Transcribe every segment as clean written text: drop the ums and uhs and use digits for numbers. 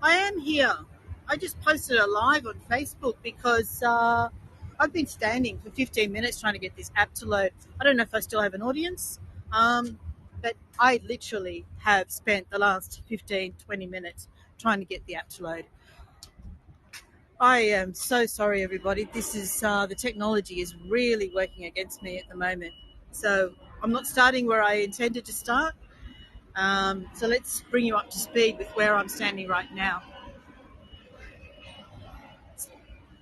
I am here. I just posted a live on Facebook because I've been standing for 15 minutes trying to get this app to load. I don't know if I still have an audience, but I literally have spent the last 15, 20 minutes trying to get the app to load. I am so sorry, everybody. This is the technology is really working against me at the moment. So I'm not starting where I intended to start. So let's bring you up to speed with where I'm standing right now.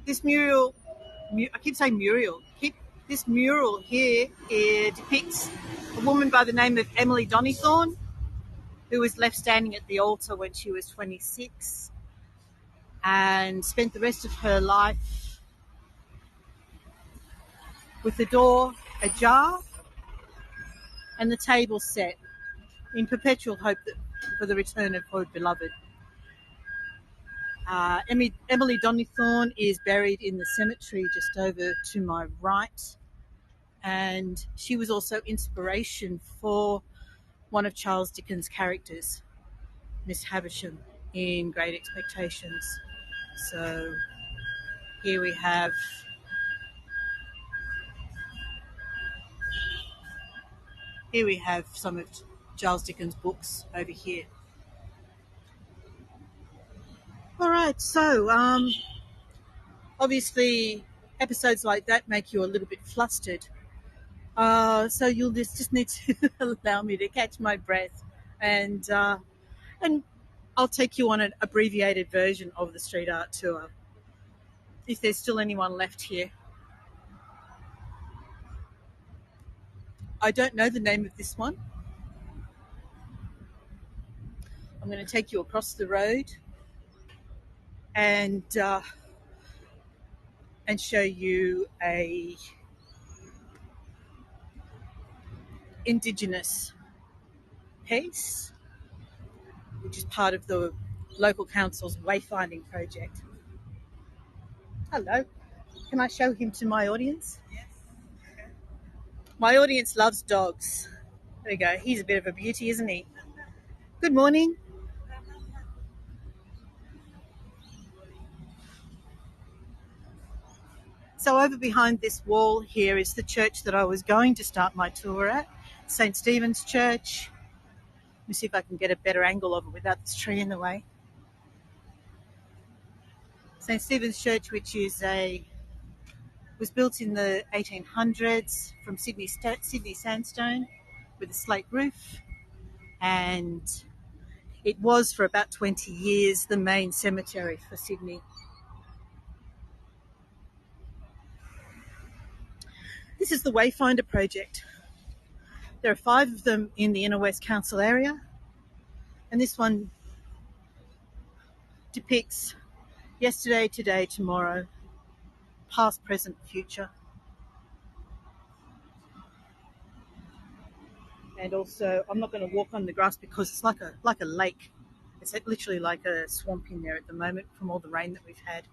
This mural, I keep saying mural. This mural here, it depicts a woman by the name of Emily Donithorne, who was left standing at the altar when she was 26 and spent the rest of her life with the door ajar and the table set in perpetual hope for the return of her beloved. Emily Donithorne is buried in the cemetery just over to my right, and she was also inspiration for one of Charles Dickens' characters, Miss Havisham, in Great Expectations. So here we have some of Charles Dickens' books over here. All right, so obviously episodes like that make you a little bit flustered. So you'll just need to allow me to catch my breath, and I'll take you on an abbreviated version of the street art tour, if there's still anyone left here. I don't know the name of this one. I'm going to take you across the road and show you a Indigenous piece, which is part of the local council's wayfinding project. Hello. Can I show him to my audience? Yes. My audience loves dogs. There we go. He's a bit of a beauty, isn't he? Good morning. So over behind this wall here is the church that I was going to start my tour at, St. Stephen's Church. Let me see if I can get a better angle of it without this tree in the way. St. Stephen's Church, which was built in the 1800s from Sydney sandstone with a slate roof, and it was for about 20 years the main cemetery for Sydney. This is the Wayfinder project. There are 5 of them in the Inner West Council area, and this one depicts yesterday, today, tomorrow, past, present, future. And also, I'm not going to walk on the grass because it's like a lake. It's literally like a swamp in there at the moment from all the rain that we've had.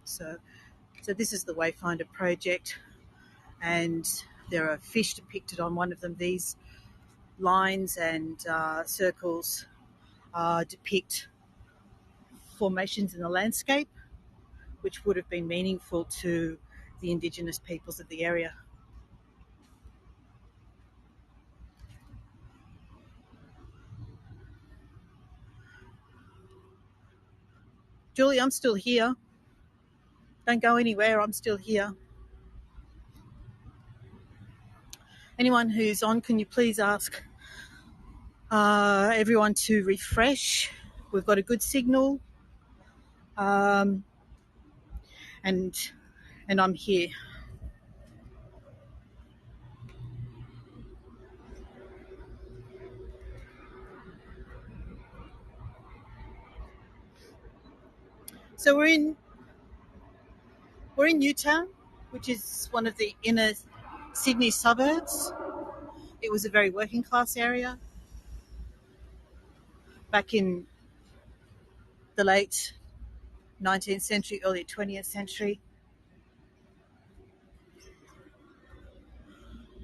So this is the Wayfinder project, and there are fish depicted on one of them. These lines and circles depict formations in the landscape, which would have been meaningful to the Indigenous peoples of the area. Julie, I'm still here. Don't go anywhere, I'm still here. Anyone who's on, can you please ask everyone to refresh? We've got a good signal. And I'm here. So we're in Newtown, which is one of the inner Sydney suburbs. It was a very working class area back in the late 19th century, early 20th century.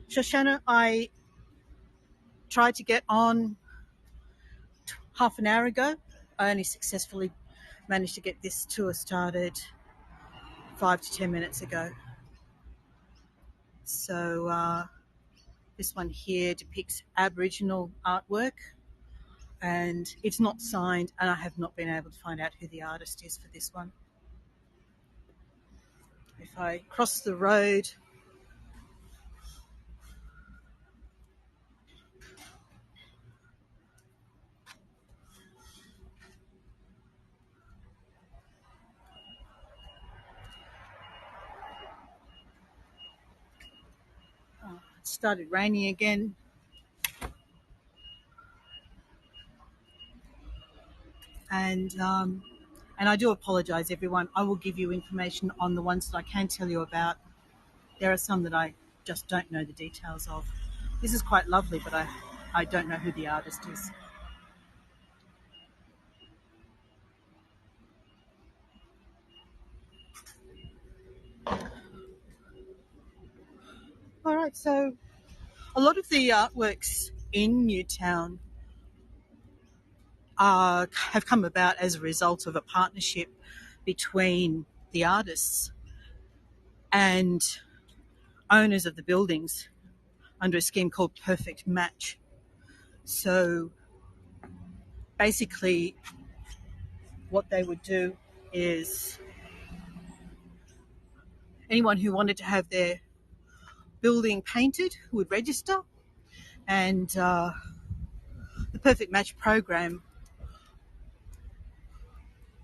Shoshana, I tried to get on half an hour ago, I only successfully managed to get this tour started 5 to 10 minutes ago. So this one here depicts Aboriginal artwork, and it's not signed, and I have not been able to find out who the artist is for this one. If I cross the road, it started raining again. And I do apologise, everyone. I will give you information on the ones that I can tell you about. There are some that I just don't know the details of. This is quite lovely, but I don't know who the artist is. All right, so a lot of the artworks in Newtown have come about as a result of a partnership between the artists and owners of the buildings under a scheme called Perfect Match. So basically what they would do is anyone who wanted to have their building painted would register, and the Perfect Match program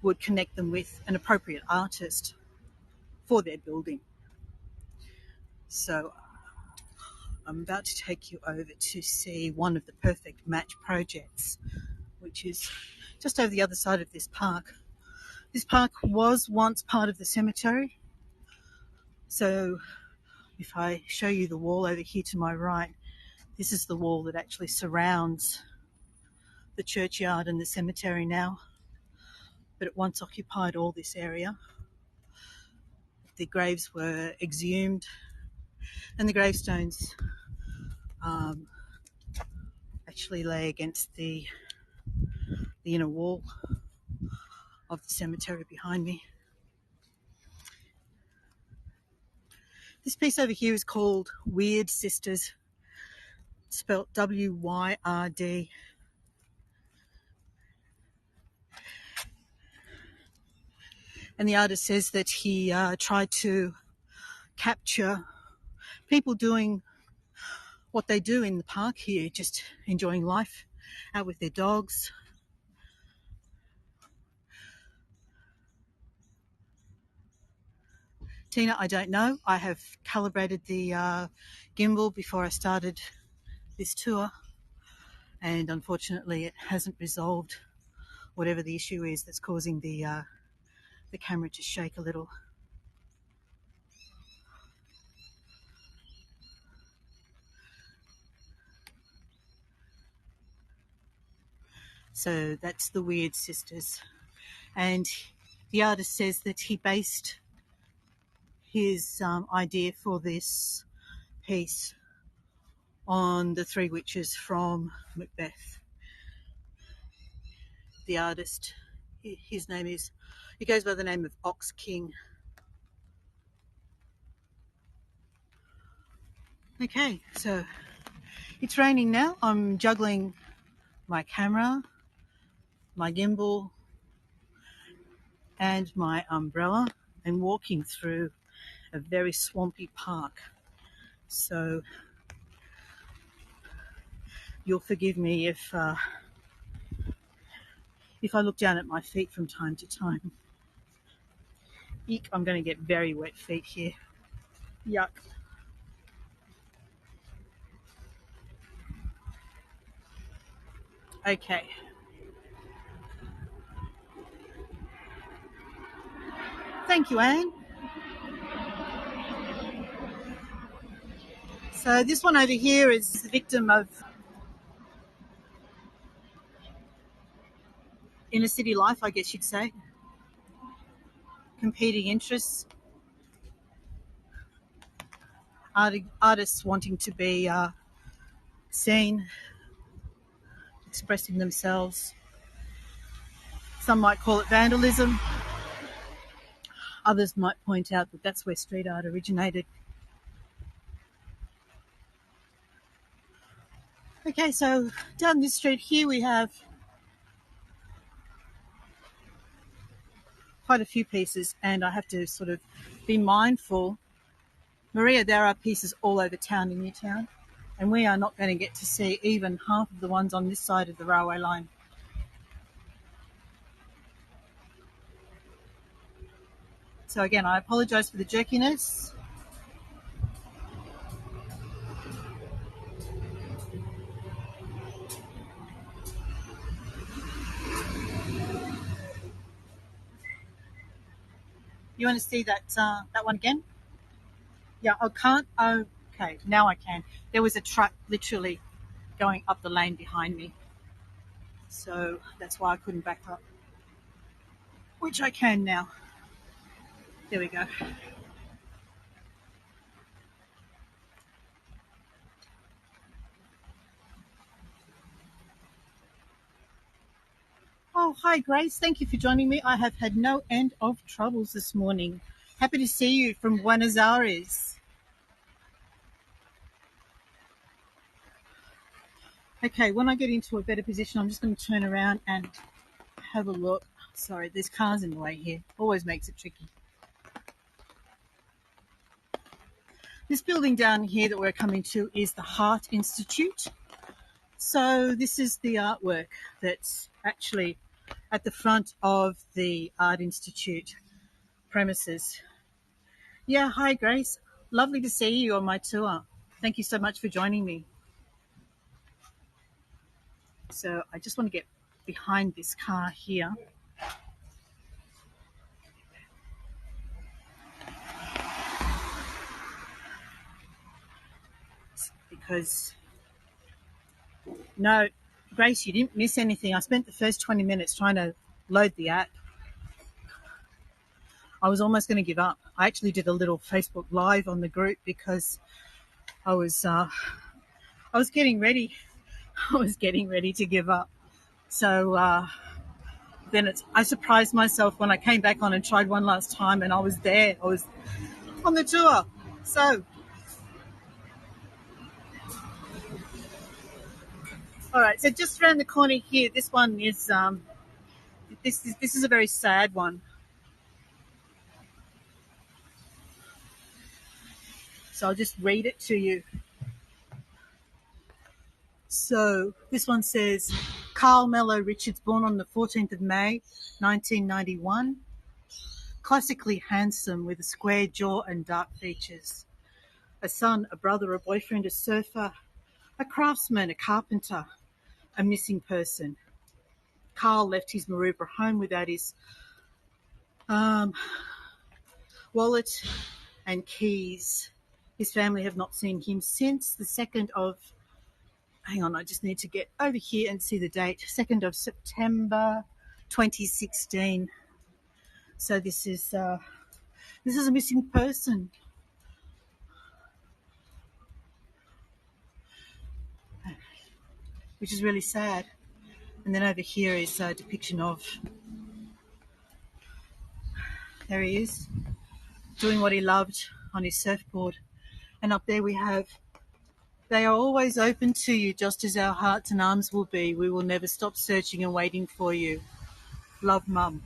would connect them with an appropriate artist for their building. So I'm about to take you over to see one of the Perfect Match projects, which is just over the other side of this park. This park was once part of the cemetery. So if I show you the wall over here to my right, this is the wall that actually surrounds the churchyard and the cemetery now. But it once occupied all this area. The graves were exhumed, and the gravestones actually lay against the inner wall of the cemetery behind me. This piece over here is called Weird Sisters, spelt W-Y-R-D. And the artist says that he tried to capture people doing what they do in the park here, just enjoying life out with their dogs. Tina, I don't know. I have calibrated the gimbal before I started this tour, and unfortunately it hasn't resolved whatever the issue is that's causing the camera to shake a little. So that's the Weird Sisters. And the artist says that he based his idea for this piece on the three witches from Macbeth. The artist, his name is, he goes by the name of Ox King. Okay, so it's raining now. I'm juggling my camera, my gimbal, and my umbrella, and walking through a very swampy park. So you'll forgive me if I look down at my feet from time to time. Eek, I'm going to get very wet feet here. Yuck. Okay. Thank you, Anne. So this one over here is the victim of inner city life, I guess you'd say. Competing interests. Artists wanting to be seen, expressing themselves. Some might call it vandalism. Others might point out that that's where street art originated. Okay, so down this street here we have quite a few pieces, and I have to sort of be mindful. Maria, there are pieces all over town in Newtown, and we are not going to get to see even half of the ones on this side of the railway line. So again, I apologise for the jerkiness. You want to see that one again? Yeah, I can't. Okay, now I can. There was a truck literally going up the lane behind me, so that's why I couldn't back up, which I can now. There we go. Oh, hi, Grace. Thank you for joining me. I have had no end of troubles this morning. Happy to see you from Buenos Aires. Okay, when I get into a better position, I'm just going to turn around and have a look. Sorry, there's cars in the way here. Always makes it tricky. This building down here that we're coming to is the Heart Institute. So this is the artwork that's actually at the front of the Art Institute premises. Yeah, hi Grace. Lovely to see you on my tour. Thank you so much for joining me. So I just want to get behind this car here. Because, no, Grace, you didn't miss anything. I spent the first 20 minutes trying to load the app. I was almost going to give up. I actually did a little Facebook Live on the group because I was getting ready. I was getting ready to give up. So then I surprised myself when I came back on and tried one last time, and I was there. I was on the tour. So, all right. So just around the corner here, this one is this is a very sad one. So I'll just read it to you. So this one says, Carl Mello Richards, born on the 14th of May, 1991. Classically handsome with a square jaw and dark features. A son, a brother, a boyfriend, a surfer, a craftsman, a carpenter, a missing person. Carl left his Maroubra home without his wallet and keys. His family have not seen him since the 2nd of, hang on, I just need to get over here and see the date, 2nd of September 2016. So this is a missing person. Which is really sad. And then over here is a depiction of, there he is, doing what he loved on his surfboard. And up there we have, they are always open to you, just as our hearts and arms will be. We will never stop searching and waiting for you. Love, Mum.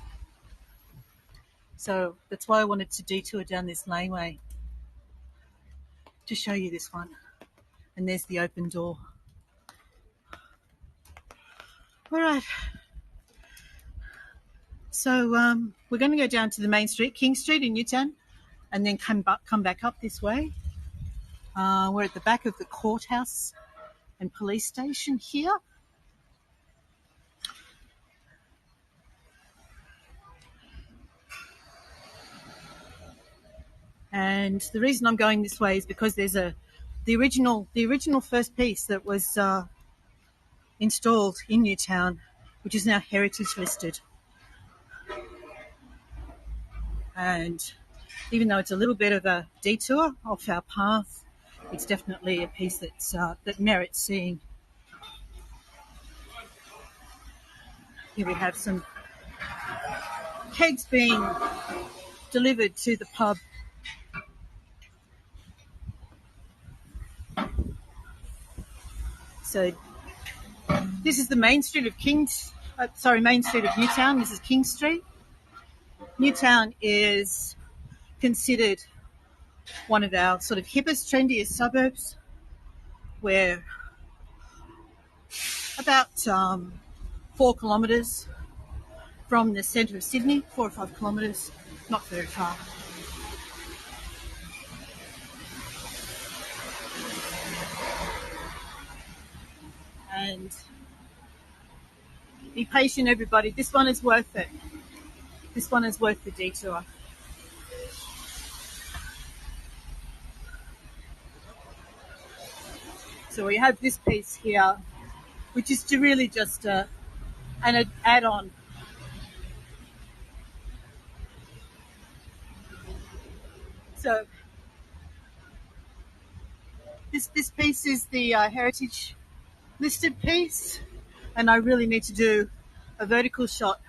So that's why I wanted to detour down this laneway to show you this one. And there's the open door. All right. So we're going to go down to the main street, King Street in Newtown, and then come back up this way. We're at the back of the courthouse and police station here. And the reason I'm going this way is because there's the original first piece that was installed in Newtown, which is now heritage listed. And even though it's a little bit of a detour off our path, it's definitely a piece that's that merits seeing. Here we have some kegs being delivered to the pub. So this is the main street of main street of Newtown. This is King Street. Newtown is considered one of our sort of hippest, trendiest suburbs. We're about 4 kilometres from the centre of Sydney, 4 or 5 kilometres, not very far. And be patient, everybody. This one is worth it. This one is worth the detour. So we have this piece here, which is really just an add-on. So this piece is the heritage listed piece, and I really need to do a vertical shot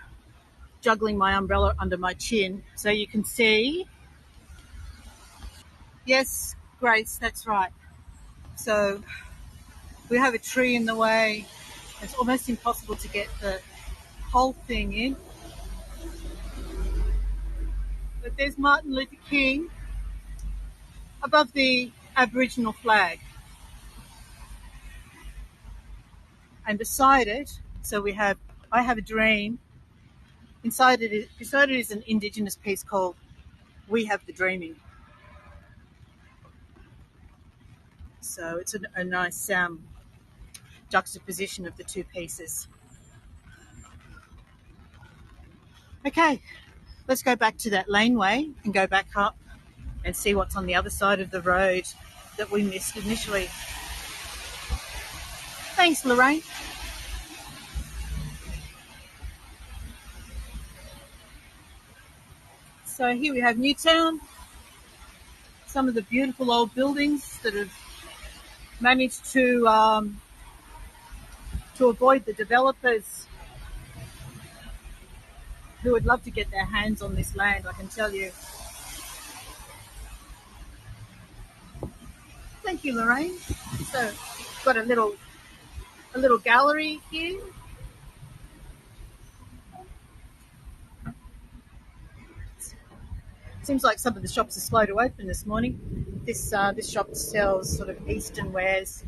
juggling my umbrella under my chin so you can see. Yes, Grace, that's right. So we have a tree in the way. It's almost impossible to get the whole thing in. But there's Martin Luther King above the Aboriginal flag. And beside it, so we have I Have a Dream. Beside it is an Indigenous piece called We Have the Dreaming. So it's a nice juxtaposition of the two pieces. Okay, let's go back to that laneway and go back up and see what's on the other side of the road that we missed initially. Thanks, Lorraine. So here we have Newtown, some of the beautiful old buildings that have managed to avoid the developers who would love to get their hands on this land, I can tell you. Thank you, Lorraine. So, got a little gallery here. Seems like some of the shops are slow to open this morning. This shop sells sort of Eastern wares.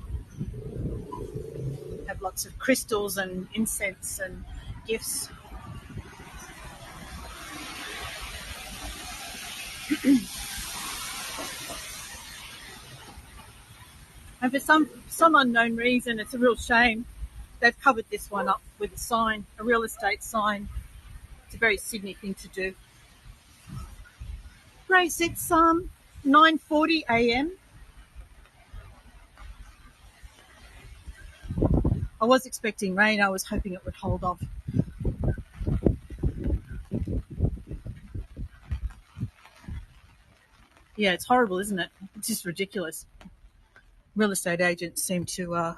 Have lots of crystals and incense and gifts. And for some unknown reason, it's a real shame, they've covered this one up with a sign, a real estate sign. It's a very Sydney thing to do. Grace, it's 9:40 a.m. I was expecting rain. I was hoping it would hold off. Yeah, it's horrible, isn't it? It's just ridiculous. Real estate agents seem to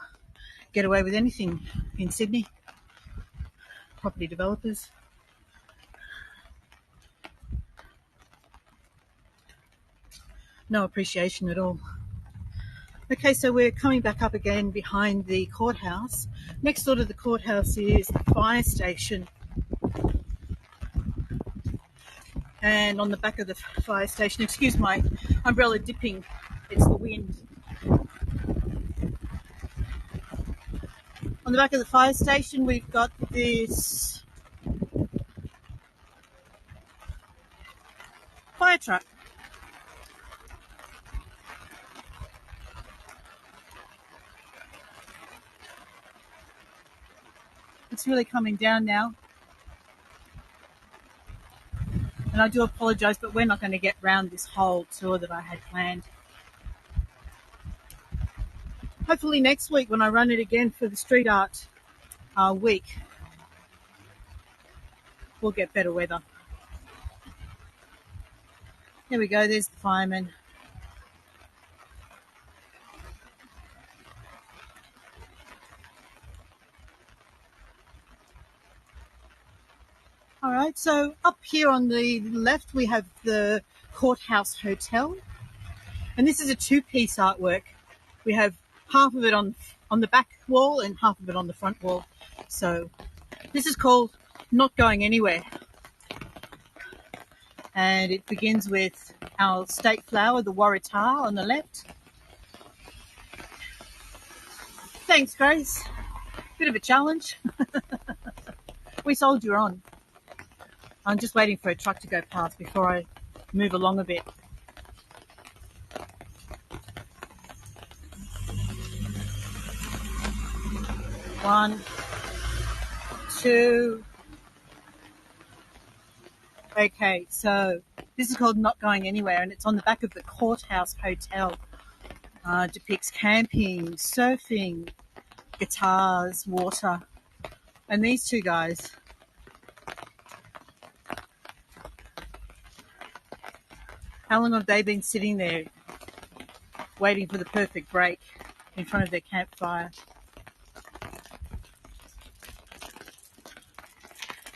get away with anything in Sydney. Property developers. No appreciation at all. Okay, so we're coming back up again behind the courthouse. Next door to the courthouse is the fire station. And on the back of the fire station, excuse my umbrella dipping, it's the wind. On the back of the fire station, we've got this fire truck. It's really coming down now. And I do apologise, but we're not going to get round this whole tour that I had planned. Hopefully next week when I run it again for the street art week, we'll get better weather. There we go, there's the fireman. All right, so up here on the left we have the Courthouse Hotel, and this is a two-piece artwork. We have half of it on the back wall and half of it on the front wall. So this is called Not Going Anywhere, and it begins with our state flower, the Waratah, on the left. Thanks, Grace. Bit of a challenge. We soldier on. I'm just waiting for a truck to go past before I move along a bit. One, two. Okay, so this is called Not Going Anywhere, and it's on the back of the Courthouse Hotel. Depicts camping, surfing, guitars, water, and these two guys. How long have they been sitting there waiting for the perfect break in front of their campfire?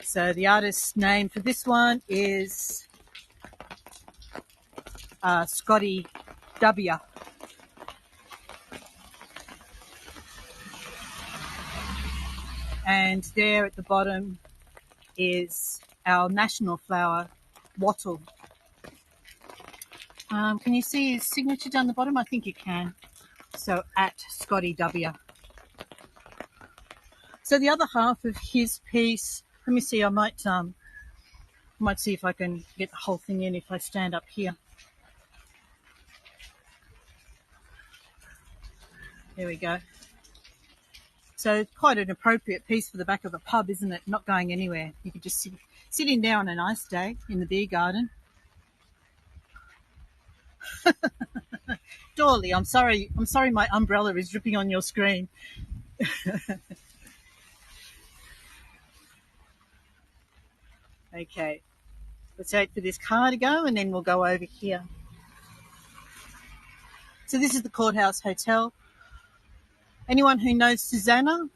So the artist's name for this one is Scotty W. And there at the bottom is our national flower, wattle. Can you see his signature down the bottom? I think you can. So at Scotty W. So the other half of his piece, let me see, I might see if I can get the whole thing in if I stand up here. There we go. So quite an appropriate piece for the back of a pub, isn't it? Not going anywhere. You could just sit in there on a nice day in the beer garden. Dorley, I'm sorry my umbrella is dripping on your screen. Okay, let's wait for this car to go and then we'll go over here. So this is the Courthouse Hotel. Anyone who knows Susanna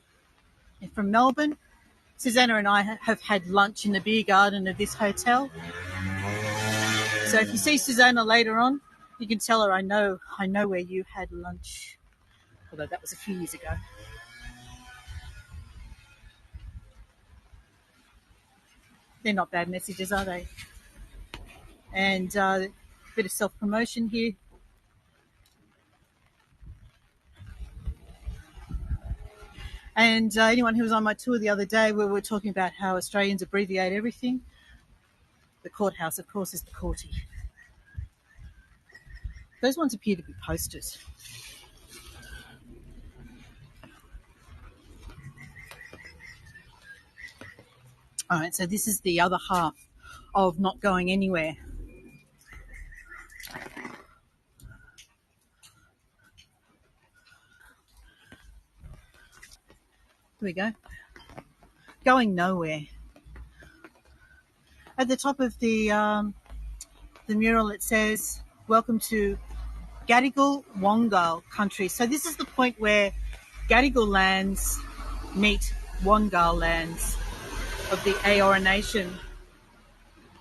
from Melbourne, Susanna and I have had lunch in the beer garden of this hotel. So if you see Susanna later on, you can tell her I know where you had lunch. Although that was a few years ago. They're not bad messages, are they? And a bit of self-promotion here. And anyone who was on my tour the other day, we were talking about how Australians abbreviate everything. The courthouse, of course, is the courty. Those ones appear to be posters. All right, so this is the other half of Not Going Anywhere. Here we go. Going Nowhere. At the top of the mural, it says, "Welcome to Gadigal Wongal country." So this is the point where Gadigal lands meet Wongal lands of the Eora Nation.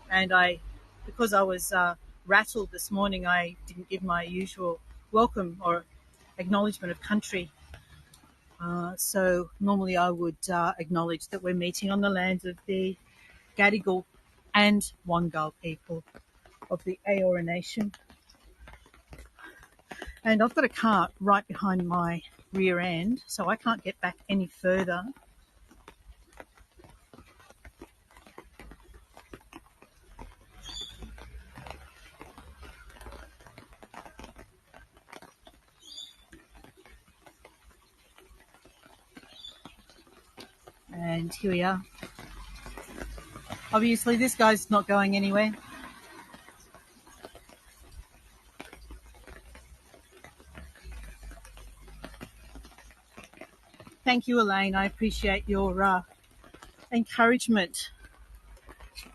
And because I was rattled this morning, I didn't give my usual welcome or acknowledgement of country. So normally I would acknowledge that we're meeting on the lands of the Gadigal and Wongal people of the Eora Nation. And I've got a car right behind my rear end, so I can't get back any further. And here we are. Obviously, this guy's not going anywhere. Thank you, Elaine. I appreciate your encouragement.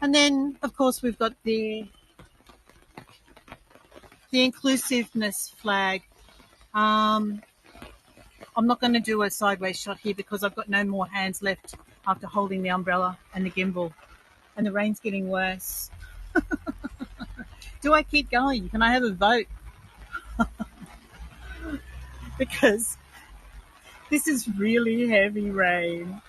And then, of course, we've got the inclusiveness flag. I'm not going to do a sideways shot here because I've got no more hands left after holding the umbrella and the gimbal. and the rain's getting worse. Do I keep going? Can I have a vote? Because this is really heavy rain.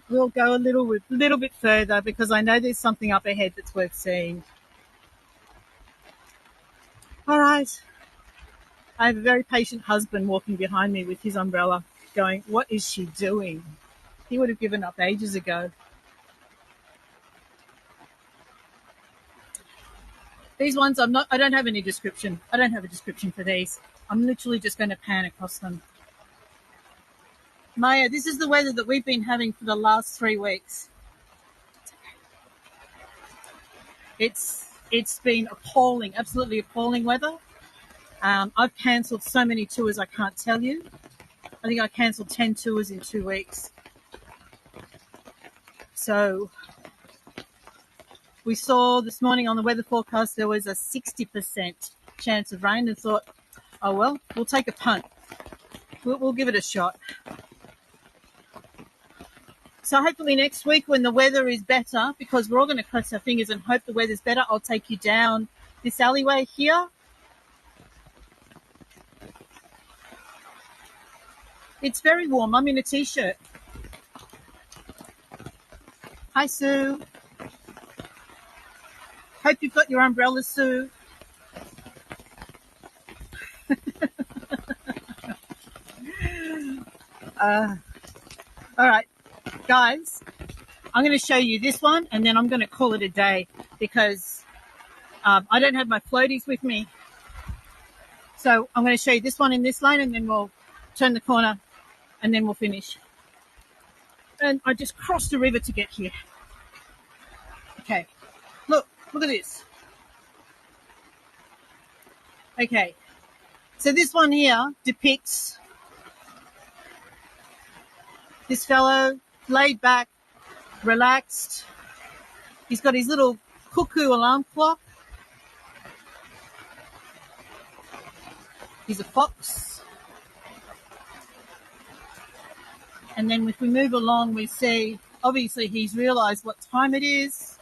We'll go a little bit further because I know there's something up ahead that's worth seeing. All right. I have a very patient husband walking behind me with his umbrella going, what is she doing? He would have given up ages ago. These ones, I don't have any description. I don't have a description for these. I'm literally just going to pan across them. Maya, this is the weather that we've been having for the last 3 weeks. It's been appalling, absolutely appalling weather. I've cancelled so many tours I can't tell you. I think I cancelled 10 tours in 2 weeks. So we saw this morning on the weather forecast there was a 60% chance of rain and thought, oh well, we'll take a punt. We'll give it a shot. So hopefully next week when the weather is better, because we're all going to cross our fingers and hope the weather's better, I'll take you down this alleyway here. It's very warm. I'm in a t-shirt. Hi, Sue. Hope you've got your umbrella, Sue. All right, guys, I'm going to show you this one and then I'm going to call it a day because I don't have my floaties with me. So I'm going to show you this one in this lane and then we'll turn the corner and then we'll finish. And I just crossed the river to get here. Okay, look at this. Okay, so this one here depicts this fellow laid back, relaxed. He's got his little cuckoo alarm clock. He's a fox. And then if we move along, we see, obviously, he's realised what time it is.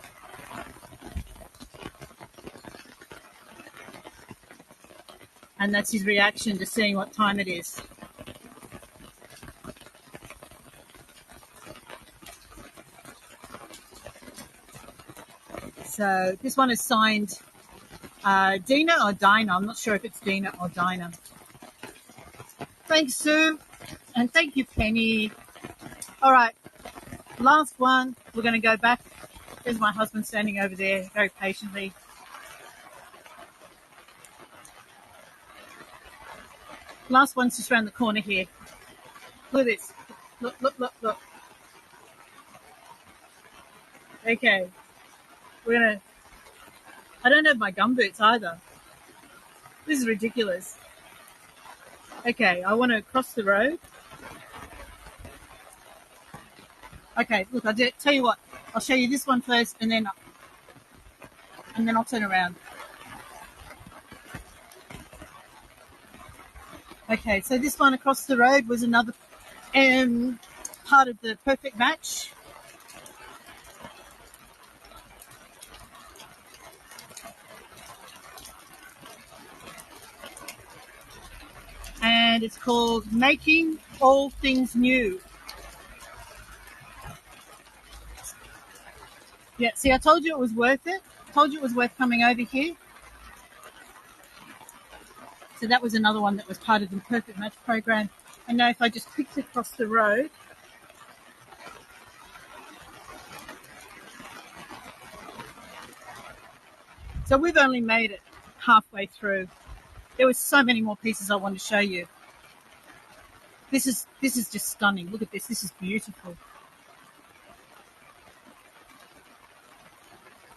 And that's his reaction to seeing what time it is. So this one is signed Dina or Dinah. I'm not sure if it's Dina or Dinah. Thanks, Sue. And thank you, Penny. All right, last one. We're going to go back. There's my husband standing over there very patiently. Last one's just around the corner here. Look at this. Look. Okay. I don't have my gumboots either. This is ridiculous. Okay, I want to cross the road. Okay, look, I'll tell you what. I'll show you this one first and then I'll turn around. Okay, so this one across the road was another part of the perfect match. And it's called Making All Things New. Yeah, see, I told you it was worth it. I told you it was worth coming over here. So that was another one that was part of the Perfect Match program. And now if I just quickly cross the road. So we've only made it halfway through. There were so many more pieces I wanted to show you. This is just stunning. Look at this. This is beautiful.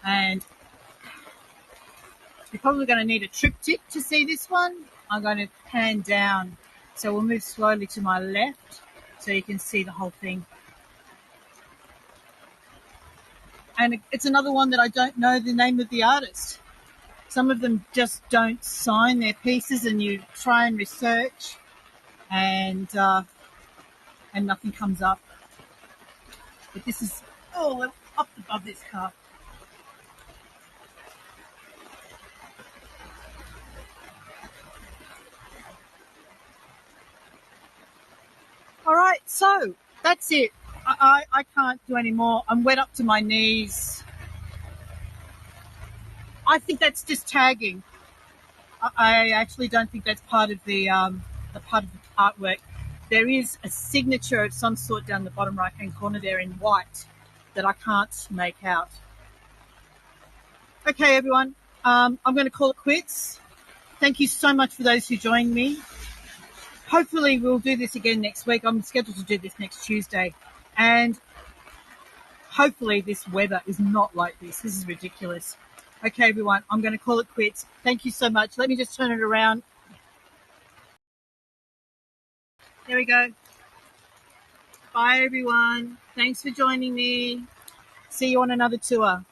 And you're probably going to need a triptych to see this one. I'm going to pan down. So we'll move slowly to my left so you can see the whole thing. And it's another one that I don't know the name of the artist. Some of them just don't sign their pieces and you try and research and nothing comes up. But this is, Oh, up above this car. All right, so that's it. I can't do any more. I'm wet up to my knees. I think that's just tagging. I actually don't think that's part of the part of the artwork. There is a signature of some sort down the bottom right hand corner there in white that I can't make out. Okay, everyone, I'm going to call it quits. Thank you so much for those who joined me. Hopefully, we'll do this again next week. I'm scheduled to do this next Tuesday, and hopefully, this weather is not like this. This is ridiculous. Okay, everyone, I'm going to call it quits. Thank you so much. Let me just turn it around. There we go. Bye, everyone. Thanks for joining me. See you on another tour.